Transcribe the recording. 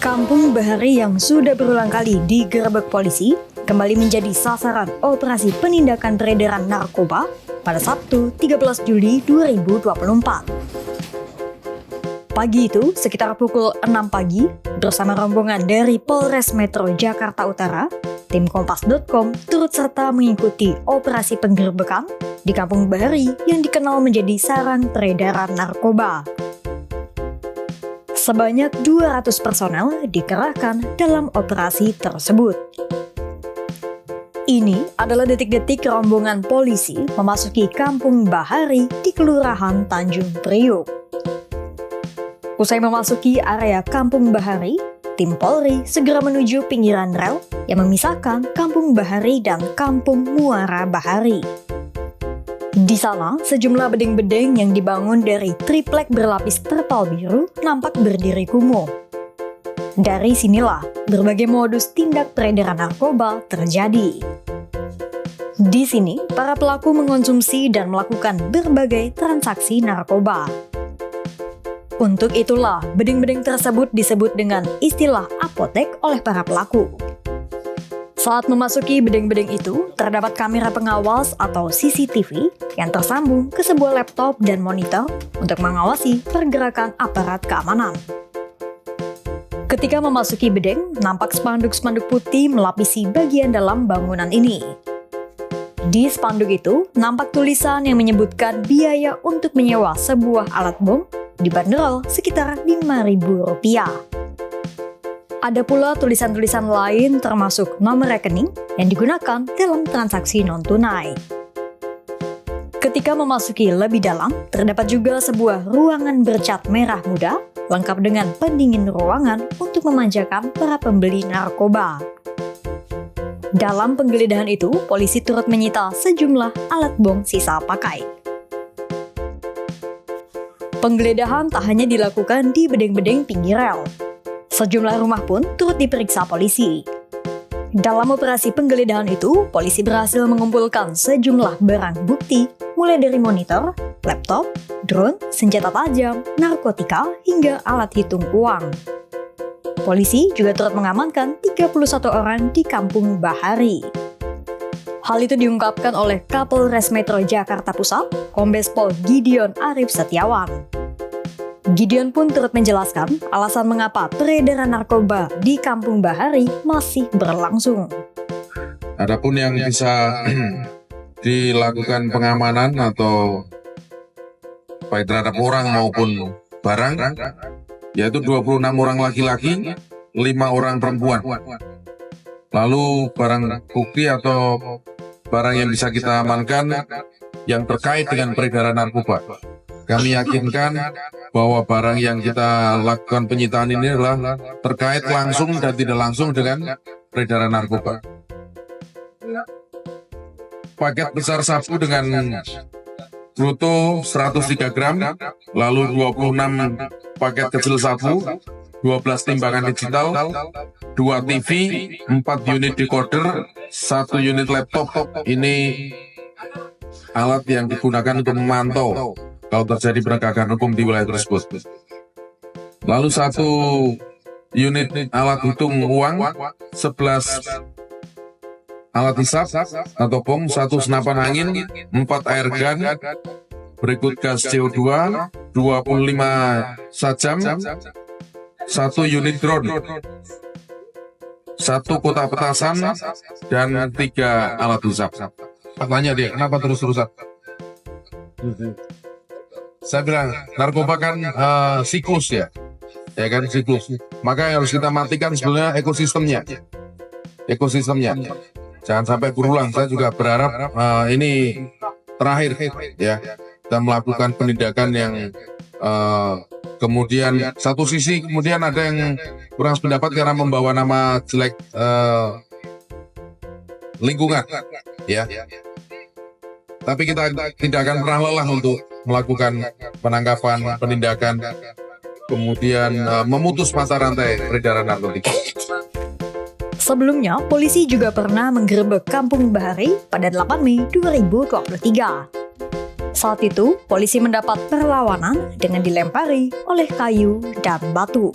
Kampung Bahari yang sudah berulang kali digerebek polisi kembali menjadi sasaran operasi penindakan peredaran narkoba pada Sabtu 13 Juli 2024. Pagi itu, sekitar pukul 6 pagi, bersama rombongan dari Polres Metro Jakarta Utara, tim Kompas.com turut serta mengikuti operasi penggerebekan di Kampung Bahari yang dikenal menjadi sarang peredaran narkoba. Sebanyak 200 personel dikerahkan dalam operasi tersebut. Ini adalah detik-detik rombongan polisi memasuki Kampung Bahari di Kelurahan Tanjung Priuk. Usai memasuki area Kampung Bahari, tim Polri segera menuju pinggiran rel yang memisahkan Kampung Bahari dan Kampung Muara Bahari. Di sana, sejumlah bedeng-bedeng yang dibangun dari triplek berlapis terpal biru nampak berdiri kumuh. Dari sinilah berbagai modus tindak peredaran narkoba terjadi. Di sini, para pelaku mengonsumsi dan melakukan berbagai transaksi narkoba. Untuk itulah, bedeng-bedeng tersebut disebut dengan istilah apotek oleh para pelaku. Saat memasuki bedeng-bedeng itu, terdapat kamera pengawas atau CCTV yang tersambung ke sebuah laptop dan monitor untuk mengawasi pergerakan aparat keamanan. Ketika memasuki bedeng, nampak spanduk-spanduk putih melapisi bagian dalam bangunan ini. Di spanduk itu, nampak tulisan yang menyebutkan biaya untuk menyewa sebuah alat bom dibanderol sekitar Rp5.000. Ada pula tulisan-tulisan lain termasuk nomor rekening yang digunakan dalam transaksi non-tunai. Ketika memasuki lebih dalam, terdapat juga sebuah ruangan bercat merah muda lengkap dengan pendingin ruangan untuk memanjakan para pembeli narkoba. Dalam penggeledahan itu, polisi turut menyita sejumlah alat bom sisa pakai. Penggeledahan tak hanya dilakukan di bedeng-bedeng pinggir rel. Sejumlah rumah pun turut diperiksa polisi. Dalam operasi penggeledahan itu, polisi berhasil mengumpulkan sejumlah barang bukti, mulai dari monitor, laptop, drone, senjata tajam, narkotika, hingga alat hitung uang. Polisi juga turut mengamankan 31 orang di Kampung Bahari. Hal itu diungkapkan oleh Kapolres Metro Jakarta Pusat, Kombes Pol Gideon Arif Setiawan. Gideon pun turut menjelaskan alasan mengapa peredaran narkoba di Kampung Bahari masih berlangsung. Adapun yang bisa dilakukan pengamanan atau baik terhadap orang maupun barang, yaitu 26 orang laki-laki, 5 orang perempuan. Lalu barang bukti atau barang yang bisa kita amankan yang terkait dengan peredaran narkoba. Kami yakinkan bahwa barang yang kita lakukan penyitaan ini adalah terkait langsung dan tidak langsung dengan peredaran narkoba. Paket besar sabu dengan bruto 103 gram, lalu 26 paket kecil sabu, 12 timbangan digital, 2 TV, 4 unit decoder, 1 unit laptop. Ini alat yang digunakan untuk memantau kalau terjadi penegakan hukum di wilayah tersebut. Lalu 1 unit alat hitung uang, 11 alat hisap atau bom, 1 senapan angin, 4 air gun, berikut gas CO2, 25 sajam, 1 unit drone, 1 kotak petasan, dan 3 alat hisap. Tanya dia, kenapa terus-terusan? Saya bilang, narkoba kan siklus ya kan siklus. Maka yang harus kita matikan sebenarnya ekosistemnya. Jangan sampai berulang. Saya juga berharap ini terakhir ya. Kita melakukan penindakan yang kemudian satu sisi kemudian ada yang kurang pendapat karena membawa nama jelek lingkungan ya. Tapi kita tidak akan pernah lelah untuk melakukan penangkapan, penindakan, kemudian memutus mata rantai peredaran narkotika. Sebelumnya, polisi juga pernah menggerebek Kampung Bahari pada 8 Mei 2023. Saat itu, polisi mendapat perlawanan dengan dilempari oleh kayu dan batu.